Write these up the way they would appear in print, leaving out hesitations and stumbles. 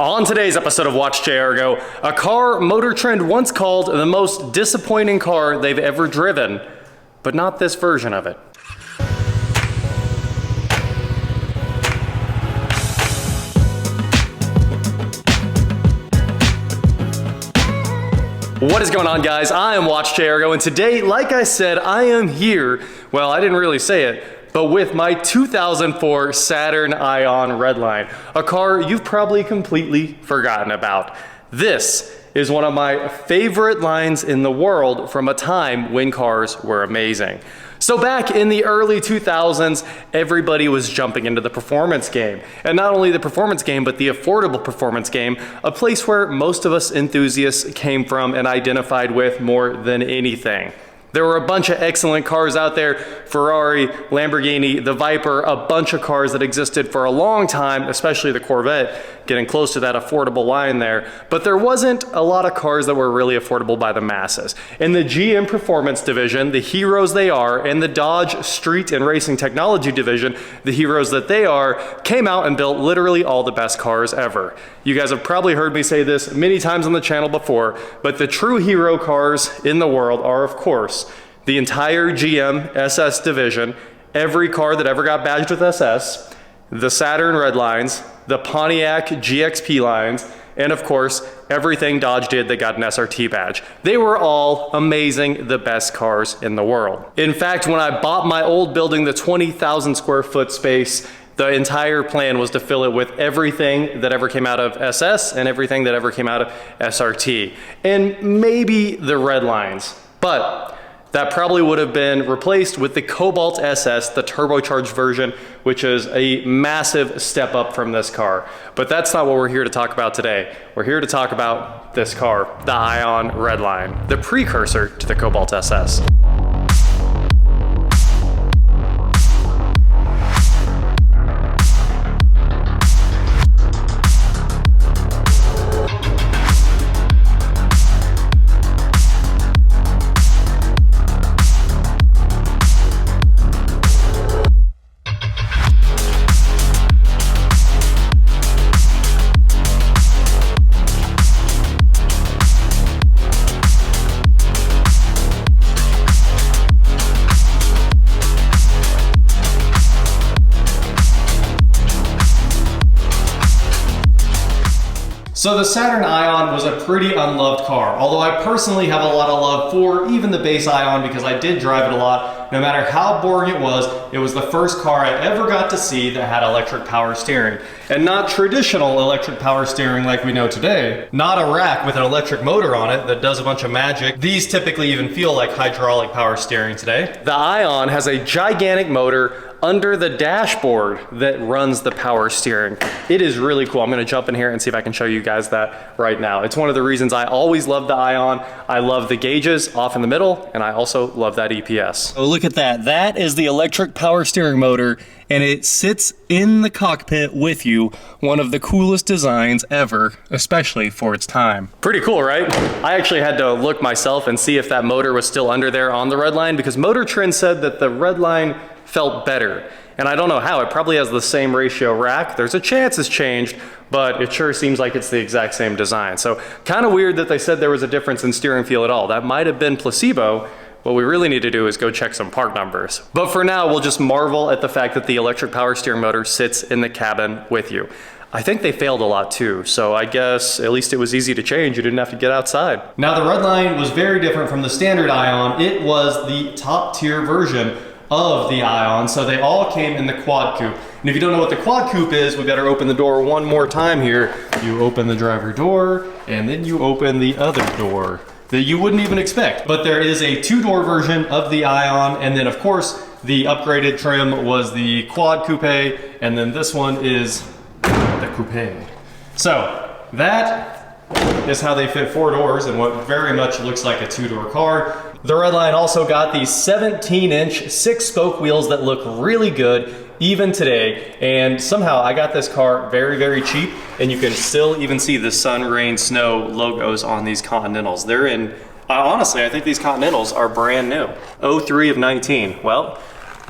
On today's episode of WatchJRGo, a car Motor Trend once called the most disappointing car they've ever driven, but not this version of it. What is going on, guys? I am WatchJRGo, and today, like I said, I am here, well, I didn't really say it, but with my 2004 Saturn Ion Redline, a car you've probably completely forgotten about. This is one of my favorite lines in the world from a time when cars were amazing. So back in the early 2000s, everybody was jumping into the performance game. And not only the performance game, but the affordable performance game, a place where most of us enthusiasts came from and identified with more than anything. There were a bunch of excellent cars out there, Ferrari, Lamborghini, the Viper, a bunch of cars that existed for a long time, especially the Corvette, getting close to that affordable line there. But there wasn't a lot of cars that were really affordable by the masses. In the GM Performance division, the heroes they are, and the Dodge Street and Racing Technology division, the heroes that they are, came out and built literally all the best cars ever. You guys have probably heard me say this many times on the channel before, but the true hero cars in the world are, of course, the entire GM SS division, every car that ever got badged with SS, the Saturn Redlines, the Pontiac GXP lines, and of course, everything Dodge did that got an SRT badge. They were all amazing, the best cars in the world. In fact, when I bought my old building, the 20,000 square foot space, the entire plan was to fill it with everything that ever came out of SS and everything that ever came out of SRT, and maybe the Redlines. But that probably would have been replaced with the Cobalt SS, the turbocharged version, which is a massive step up from this car. But that's not what we're here to talk about today. We're here to talk about this car, the Ion Redline, the precursor to the Cobalt SS. So the Saturn Ion was a pretty unloved car, although I personally have a lot of love for even the base Ion because I did drive it a lot. No matter how boring it was the first car I ever got to see that had electric power steering. And not traditional electric power steering like we know today. Not a rack with an electric motor on it that does a bunch of magic. These typically even feel like hydraulic power steering today. The Ion has a gigantic motor under the dashboard that runs the power steering. It is really cool. I'm gonna jump in here and see if I can show you guys that right now. It's one of the reasons I always love the Ion. I love the gauges off in the middle, and I also love that EPS. Oh, look at that. That is the electric power steering motor, and it sits in the cockpit with you. One of the coolest designs ever, especially for its time. Pretty cool, right? I actually had to look myself and see if that motor was still under there on the Redline because Motor Trend said that the Redline felt better. And I don't know how, it probably has the same ratio rack. There's a chance it's changed, but it sure seems like it's the exact same design. So kind of weird that they said there was a difference in steering feel at all. That might have been placebo. What we really need to do is go check some part numbers. But for now, we'll just marvel at the fact that the electric power steering motor sits in the cabin with you. I think they failed a lot too, so I guess at least it was easy to change. You didn't have to get outside. Now the Redline was very different from the standard Ion. It was the top tier version of the Ion, so they all came in the quad coupe. And if you don't know what the quad coupe is, we better open the door one more time here. You open the driver door, and then you open the other door that you wouldn't even expect. But there is a two-door version of the Ion, and then of course, the upgraded trim was the quad coupe, and then this one is the coupe. So that is how they fit four doors in what very much looks like a two-door car. The Redline also got these 17-inch 6-spoke wheels that look really good even today, and somehow I got this car very, very cheap, and you can still even see the sun, rain, snow logos on these Continentals. They're in, honestly, I think these Continentals are brand new. 03 of 19. Well,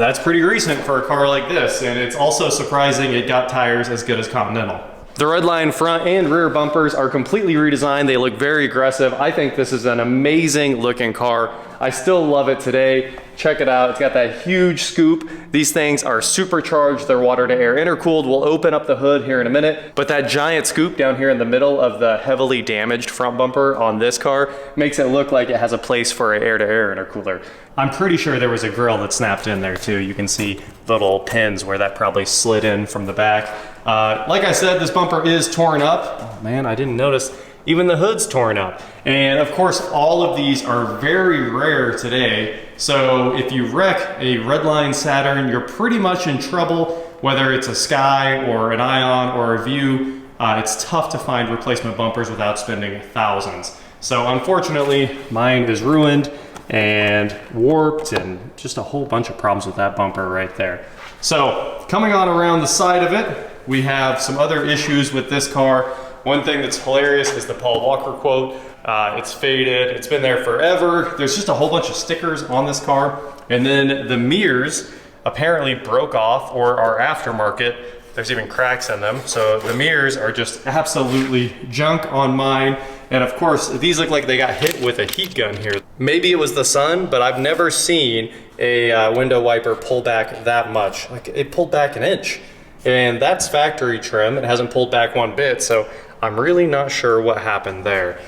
That's pretty recent for a car like this, and it's also surprising it got tires as good as Continental. The Redline front and rear bumpers are completely redesigned. They look very aggressive. I think this is an amazing looking car. I still love it today. Check it out. It's got that huge scoop. These things are supercharged. They're water to air intercooled. We'll open up the hood here in a minute. But that giant scoop down here in the middle of the heavily damaged front bumper on this car makes it look like it has a place for an air to air intercooler. I'm pretty sure there was a grill that snapped in there too. You can see little pins where that probably slid in from the back. Like I said, this bumper is torn up. Oh man, I didn't notice. Even the hood's torn up. And of course, all of these are very rare today. So if you wreck a Redline Saturn, you're pretty much in trouble, whether it's a Sky or an Ion or a View. It's tough to find replacement bumpers without spending thousands. So unfortunately, mine is ruined and warped and just a whole bunch of problems with that bumper right there. So coming on around the side of it, we have some other issues with this car. One thing that's hilarious is the Paul Walker quote. It's faded, it's been there forever. There's just a whole bunch of stickers on this car. And then the mirrors apparently broke off or are aftermarket. There's even cracks in them. So the mirrors are just absolutely junk on mine. And of course, these look like they got hit with a heat gun here. Maybe it was the sun, but I've never seen a window wiper pull back that much. Like it pulled back an inch. And that's factory trim. It hasn't pulled back one bit. So I'm really not sure what happened there.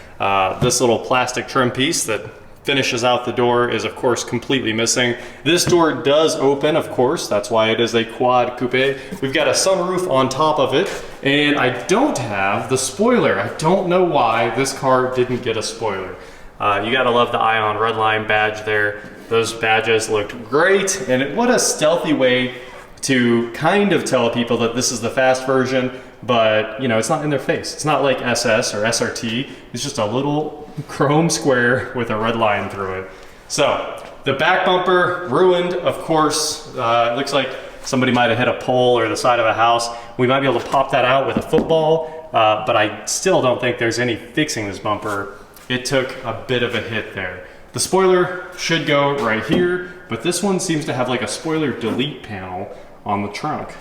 This little plastic trim piece that finishes out the door is of course completely missing. This door does open, of course. That's why it is a quad coupe. We've got a sunroof on top of it, and I don't have the spoiler. I don't know why this car didn't get a spoiler. You gotta love the Ion Redline badge there. Those badges looked great, and what a stealthy way to kind of tell people that this is the fast version, but you know, it's not in their face. It's not like SS or SRT. It's just a little chrome square with a red line through it. So the back bumper ruined, of course. It looks like somebody might have hit a pole or the side of a house. We might be able to pop that out with a football, but I still don't think there's any fixing this bumper. It took a bit of a hit there. The spoiler should go right here, but this one seems to have like a spoiler delete panel on the trunk.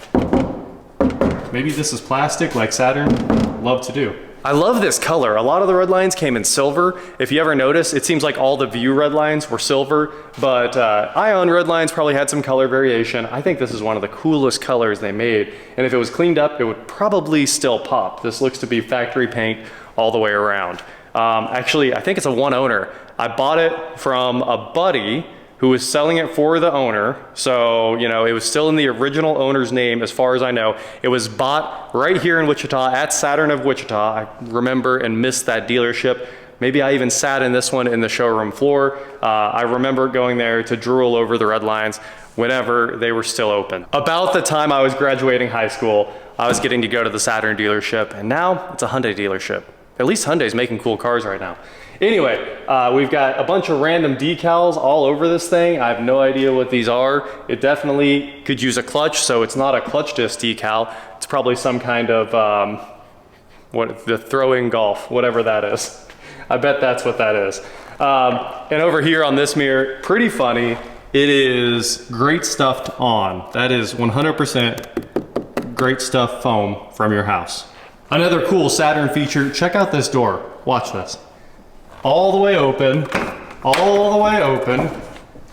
Maybe this is plastic like Saturn love to do. I love this color. A lot of the Redlines came in silver. If you ever notice, it seems like all the View Redlines were silver, but Ion Redlines probably had some color variation. I think this is one of the coolest colors they made, and if it was cleaned up, it would probably still pop. This looks to be factory paint all the way around. Actually, I think it's a one owner. I bought it from a buddy who was selling it for the owner. So, you know, it was still in the original owner's name as far as I know. It was bought right here in Wichita at Saturn of Wichita. I remember and missed that dealership. Maybe I even sat in this one in the showroom floor. I remember going there to drool over the Redlines whenever they were still open. About the time I was graduating high school, I was getting to go to the Saturn dealership, and now it's a Hyundai dealership. At least Hyundai's making cool cars right now. Anyway, we've got a bunch of random decals all over this thing. I have no idea what these are. It definitely could use a clutch, so it's not a clutch disc decal. It's probably some kind of, the throwing golf, whatever that is. I bet that's what that is. And over here on this mirror, pretty funny. It is Great Stuff On. That is 100% Great Stuff foam from your house. Another cool Saturn feature, check out this door. Watch this. All the way open, all the way open.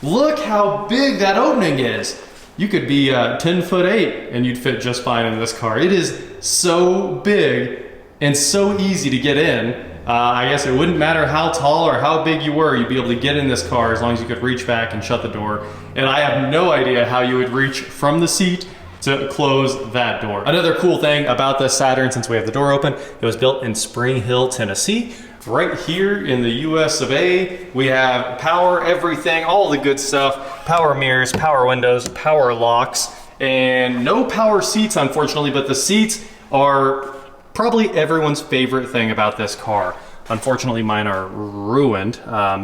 Look how big that opening is. You could be 10'8" and you'd fit just fine in this car. It is so big and so easy to get in. I guess it wouldn't matter how tall or how big you were, you'd be able to get in this car as long as you could reach back and shut the door. And I have no idea how you would reach from the seat to close that door. Another cool thing about this Saturn, since we have the door open, it was built in Spring Hill, Tennessee. Right here in the US of A, we have power everything, all the good stuff. Power mirrors, power windows, power locks, and no power seats, unfortunately, but the seats are probably everyone's favorite thing about this car. Unfortunately, mine are ruined.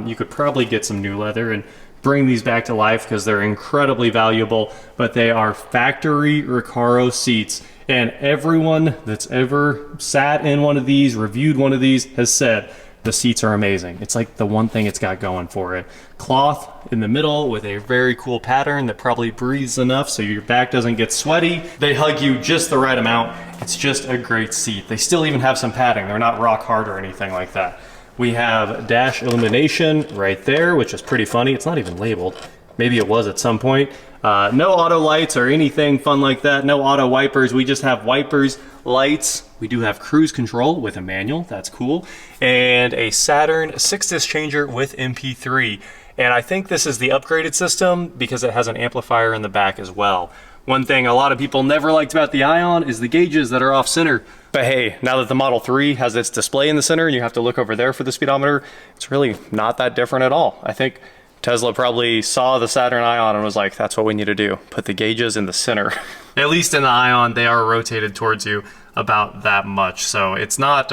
You could probably get some new leather and bring these back to life because they're incredibly valuable, but they are factory Recaro seats. And everyone that's ever sat in one of these, reviewed one of these, has said The seats are amazing. It's like the one thing it's got going for it. Cloth in the middle with a very cool pattern that probably breathes enough so your back doesn't get sweaty. They hug you just the right amount. It's just a great seat. They still even have some padding. They're not rock hard or anything like that. We have dash illumination right there, which is pretty funny. It's not even labeled. Maybe it was at some point. No auto lights or anything fun like that. No auto wipers. We just have wipers, lights. We do have cruise control with a manual. That's cool. And a Saturn 6-disc changer with MP3. And I think this is the upgraded system because it has an amplifier in the back as well. One thing a lot of people never liked about the Ion is the gauges that are off center. But hey, now that the Model 3 has its display in the center and you have to look over there for the speedometer, it's really not that different at all. I think Tesla probably saw the Saturn Ion and was like, that's what we need to do. Put the gauges in the center. At least in the Ion, they are rotated towards you about that much. So it's not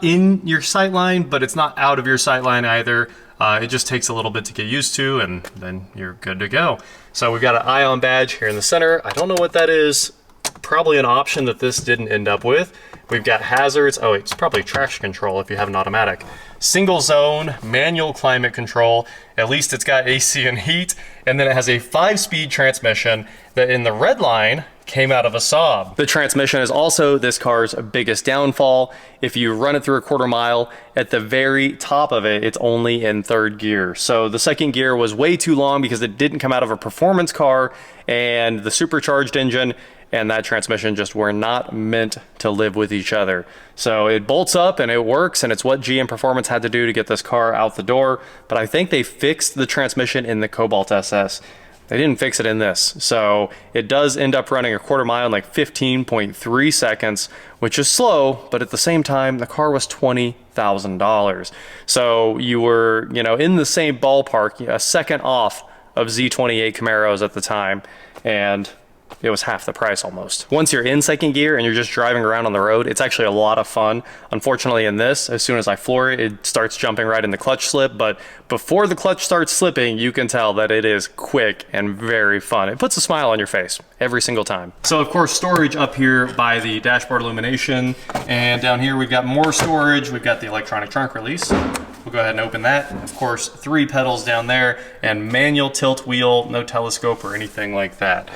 in your sight line, but it's not out of your sight line either. It just takes a little bit to get used to, and then you're good to go. So we've got an Ion badge here in the center. I don't know what that is. Probably an option that this didn't end up with. We've got hazards. Oh, it's probably traction control if you have an automatic. Single zone, manual climate control. At least it's got AC and heat. And then it has a 5-speed transmission that in the Redline came out of a Saab. The transmission is also this car's biggest downfall. If you run it through a quarter mile, at the very top of it, it's only in 3rd gear. So the 2nd gear was way too long because it didn't come out of a performance car, and the supercharged engine and that transmission just were not meant to live with each other. So it bolts up and it works, and it's what GM Performance had to do to get this car out the door. But I think they fixed the transmission in the Cobalt SS. They didn't fix it in this. So it does end up running a quarter mile in like 15.3 seconds, which is slow, but at the same time, the car was $20,000. So you were, in the same ballpark, a second off of Z28 Camaros at the time, and it was half the price almost. Once you're in 2nd gear and you're just driving around on the road, it's actually a lot of fun. Unfortunately in this, as soon as I floor it, it starts jumping right into clutch slip, but before the clutch starts slipping, you can tell that it is quick and very fun. It puts a smile on your face every single time. So of course, storage up here by the dashboard illumination, and down here we've got more storage. We've got the electronic trunk release. We'll go ahead and open that. Of course, 3 pedals down there and manual tilt wheel, no telescope or anything like that.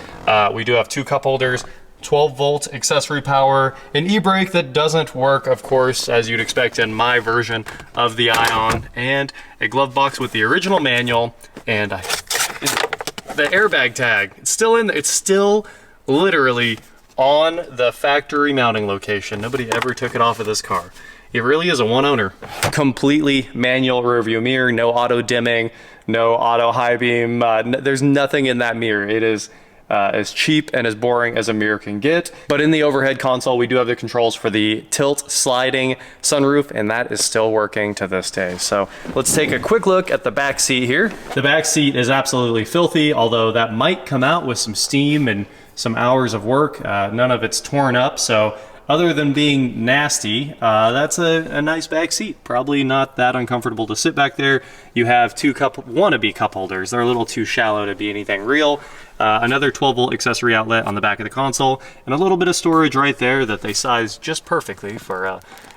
We do have 2 cup holders, 12-volt accessory power, an e-brake that doesn't work, of course, as you'd expect in my version of the Ion, and a glove box with the original manual, and the airbag tag. It's still in there. It's still literally on the factory mounting location. Nobody ever took it off of this car. It really is a one owner. Completely manual rear view mirror, no auto dimming, no auto high beam. There's nothing in that mirror. It is as cheap and as boring as a mirror can get. But in the overhead console, we do have the controls for the tilt sliding sunroof, and that is still working to this day. So let's take a quick look at the back seat here. The back seat is absolutely filthy, although that might come out with some steam and some hours of work. None of it's torn up, so other than being nasty, that's a nice back seat. Probably not that uncomfortable to sit back there. You have 2 wannabe cup holders. They're a little too shallow to be anything real. Another 12-volt accessory outlet on the back of the console, and a little bit of storage right there that they sized just perfectly for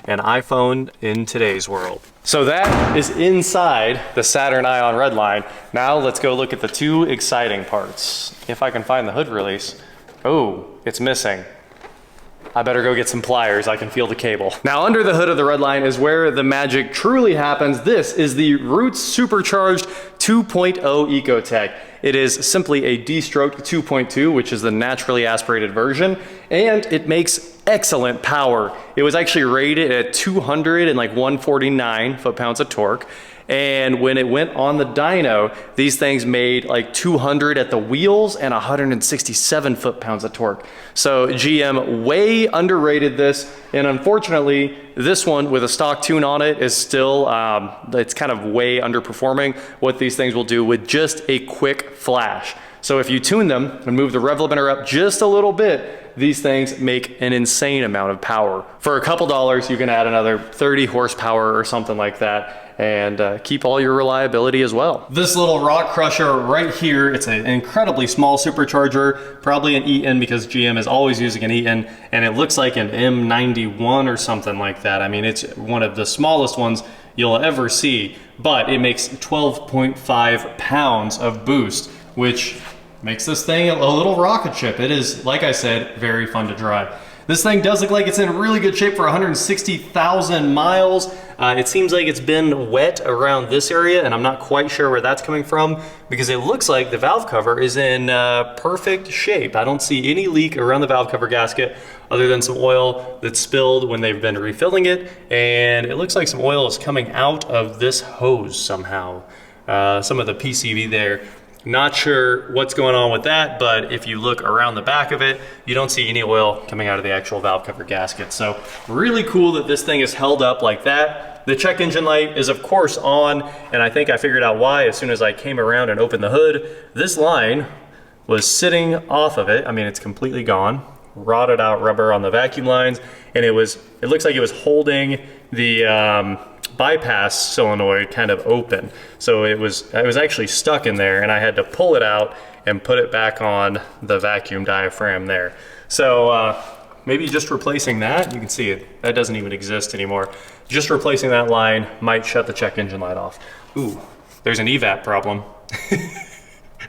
an iPhone in today's world. So that is inside the Saturn Ion Redline. Now let's go look at the 2 exciting parts. If I can find the hood release. Oh, it's missing. I better go get some pliers. I can feel the cable. Now under the hood of the Redline is where the magic truly happens. This is the Roots Supercharged 2.0 Ecotech. It is simply a D-stroked 2.2, which is the naturally aspirated version, and it makes excellent power. It was actually rated at 149 foot-pounds of torque. And when it went on the dyno, these things made like 200 at the wheels and 167 foot-pounds of torque. So GM way underrated this, and unfortunately, this one with a stock tune on it is still, it's kind of way underperforming what these things will do with just a quick flash. So if you tune them and move the rev limiter up just a little bit, these things make an insane amount of power. For a couple dollars, you can add another 30 horsepower or something like that, and keep all your reliability as well. This little rock crusher right here, it's an incredibly small supercharger, probably an Eaton because GM is always using an Eaton, and it looks like an M91 or something like that. I mean, it's one of the smallest ones you'll ever see, but it makes 12.5 pounds of boost, which makes this thing a little rocket ship. It is, like I said, very fun to drive. This thing does look like it's in really good shape for 160,000 miles. It seems like it's been wet around this area, and I'm not quite sure where that's coming from because it looks like the valve cover is in perfect shape. I don't see any leak around the valve cover gasket other than some oil that's spilled when they've been refilling it, and it looks like some oil is coming out of this hose somehow. Some of the PCV there. Not sure what's going on with that, but if you look around the back of it, you don't see any oil coming out of the actual valve cover gasket. So really cool that this thing is held up like that. The check engine light is of course on, and I think I figured out why as soon as I came around and opened the hood. This line was sitting off of it. I mean, it's completely gone. Rotted out rubber on the vacuum lines, and it looks like it was holding the bypass solenoid kind of open. So it was actually stuck in there, and I had to pull it out and put it back on the vacuum diaphragm there. So maybe just replacing that, you can see it, that doesn't even exist anymore. Just replacing that line might shut the check engine light off. Ooh, there's an evap problem.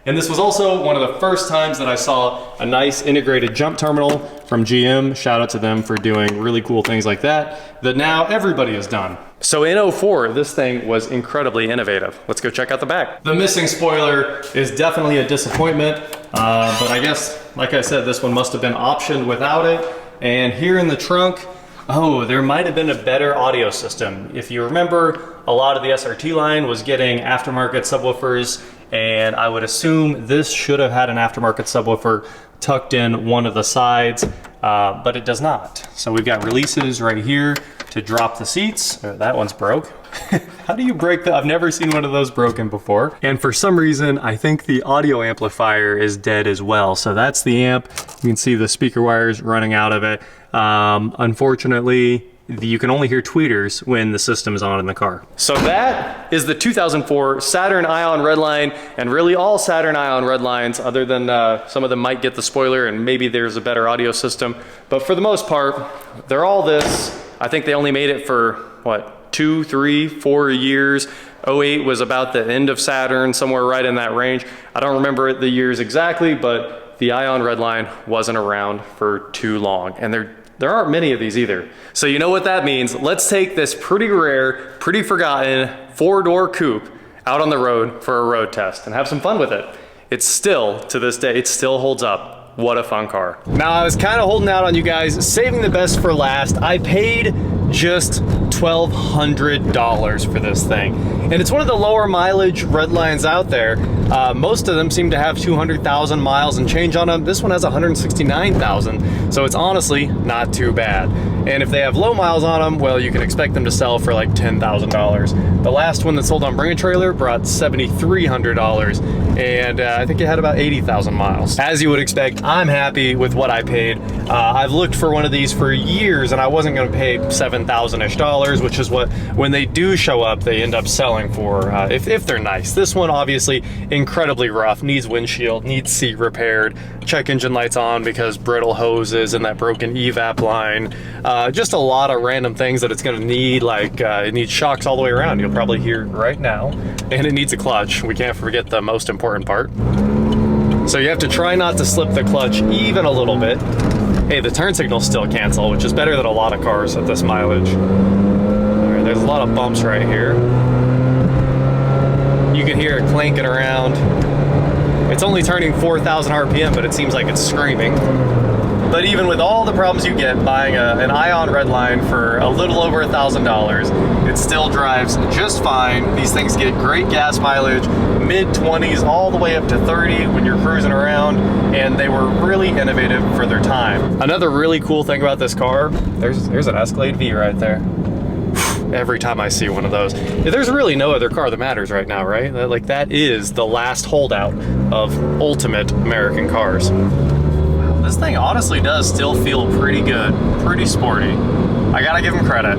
And this was also one of the first times that I saw a nice integrated jump terminal from GM. Shout out to them for doing really cool things like that now everybody has done. So in 04, this thing was incredibly innovative. Let's go check out the back. The missing spoiler is definitely a disappointment, but I guess, like I said, this one must have been optioned without it. And here in the trunk, oh, there might have been a better audio system. If you remember, a lot of the SRT line was getting aftermarket subwoofers, and I would assume this should have had an aftermarket subwoofer tucked in one of the sides, but it does not. So we've got releases right here to drop the seats. That one's broke. How do you break that? I've never seen one of those broken before. And for some reason, I think the audio amplifier is dead as well. So that's the amp. You can see the speaker wires running out of it. Unfortunately, you can only hear tweeters when the system is on in the car. So that is the 2004 Saturn Ion Redline, and really all Saturn Ion Redlines, other than some of them might get the spoiler and maybe there's a better audio system. But for the most part, they're all this. I think they only made it for, what, 2, 3, 4 years. 08 was about the end of Saturn, somewhere right in that range. I don't remember the years exactly, but the Ion Redline wasn't around for too long. And there aren't many of these either. So you know what that means. Let's take this pretty rare, pretty forgotten 4-door coupe out on the road for a road test and have some fun with it. It's still, to this day, it still holds up. What a fun car. Now, I was kind of holding out on you guys, saving the best for last. I paid just $1,200 for this thing. And it's one of the lower mileage Redlines out there. Most of them seem to have 200,000 miles and change on them. This one has 169,000. So it's honestly not too bad. And if they have low miles on them, well, you can expect them to sell for like $10,000. The last one that sold on Bring a Trailer brought $7,300. And I think it had about 80,000 miles. As you would expect, I'm happy with what I paid. I've looked for one of these for years, and I wasn't gonna pay $7,000-ish, which is what, when they do show up, they end up selling for, if they're nice. This one, obviously, incredibly rough, needs windshield, needs seat repaired, check engine lights on because brittle hoses and that broken evap line. Just a lot of random things that it's gonna need, like it needs shocks all the way around. You'll probably hear right now. And it needs a clutch. We can't forget the most important part. So you have to try not to slip the clutch even a little bit. Hey, the turn signals still cancel, which is better than a lot of cars at this mileage. All right, there's a lot of bumps right here. You can hear it clanking around. It's only turning 4,000 RPM, but it seems like it's screaming. But even with all the problems you get buying an Ion Redline for a little over $1,000, it still drives just fine. These things get great gas mileage, mid-20s all the way up to 30 when you're cruising around, and they were really innovative for their time. Another really cool thing about this car, there's an Escalade V right there. every time I see one of those. There's really no other car that matters right now, right? Like, that is the last holdout of ultimate American cars. This thing honestly does still feel pretty good, pretty sporty. I gotta give him credit.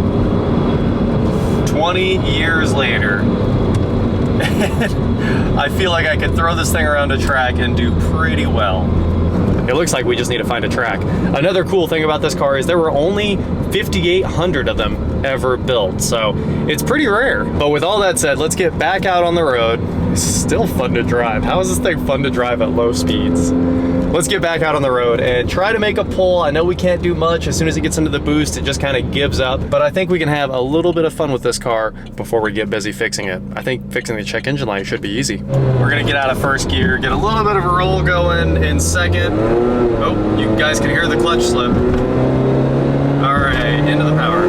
20 years later, I feel like I could throw this thing around a track and do pretty well. It looks like we just need to find a track. Another cool thing about this car is there were only 5,800 of them ever built, so it's pretty rare. But with all that said, let's get back out on the road. It's still fun to drive. How is this thing fun to drive at low speeds? Let's get back out on the road and try to make a pull. I know we can't do much. As soon as it gets into the boost, it just kind of gives up. But I think we can have a little bit of fun with this car before we get busy fixing it. I think fixing the check engine light should be easy. We're gonna get out of first gear, get a little bit of a roll going in second. Oh, you guys can hear the clutch slip. All right, into the power.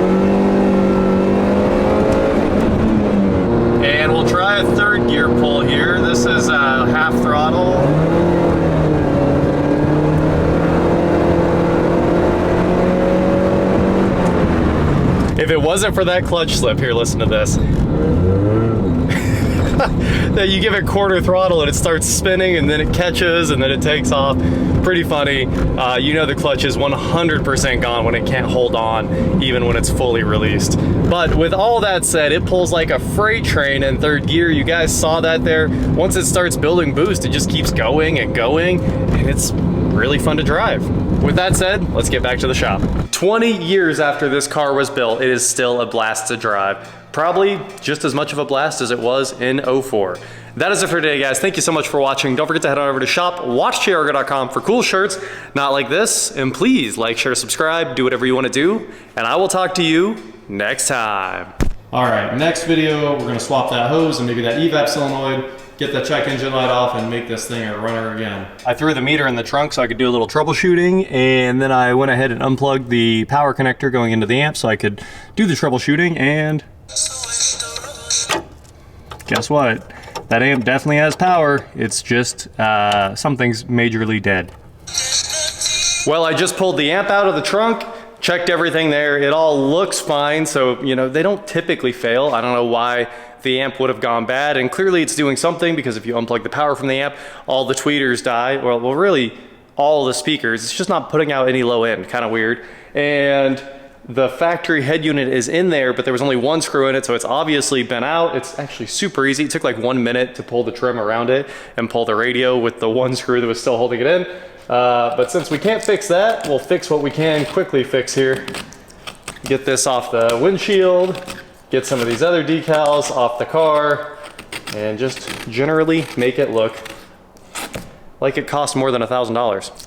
And we'll try a third gear pull here. This is half throttle. If it wasn't for that clutch slip, here, listen to this. That you give it quarter throttle and it starts spinning and then it catches and then it takes off. Pretty funny. You know the clutch is 100% gone when it can't hold on, even when it's fully released. But with all that said, it pulls like a freight train in third gear. You guys saw that there. Once it starts building boost, it just keeps going and going, and it's really fun to drive. With that said, let's get back to the shop. 20 years after this car was built, it is still a blast to drive. Probably just as much of a blast as it was in '04. That is it for today, guys. Thank you so much for watching. Don't forget to head on over to shop, WatchJRGo.com for cool shirts, not like this. And please like, share, subscribe, do whatever you want to do. And I will talk to you next time. All right, next video, we're gonna swap that hose and maybe that evap solenoid, get the check engine light off and make this thing a runner again. I threw the meter in the trunk so I could do a little troubleshooting, and then I went ahead and unplugged the power connector going into the amp so I could do the troubleshooting, and guess what? That amp definitely has power. It's just something's majorly dead. Well, I just pulled the amp out of the trunk, checked everything there. It all looks fine. So, you know, they don't typically fail. I don't know why the amp would have gone bad. And clearly it's doing something, because if you unplug the power from the amp, all the tweeters die. Well, really all the speakers. It's just not putting out any low end. Kind of weird. And the factory head unit is in there, but there was only one screw in it, so it's obviously been out. It's actually super easy. It took like 1 minute to pull the trim around it and pull the radio with the one screw that was still holding it in. But since we can't fix that, we'll fix what we can quickly fix here. Get this off the windshield, get some of these other decals off the car, and just generally make it look like it costs more than $1,000.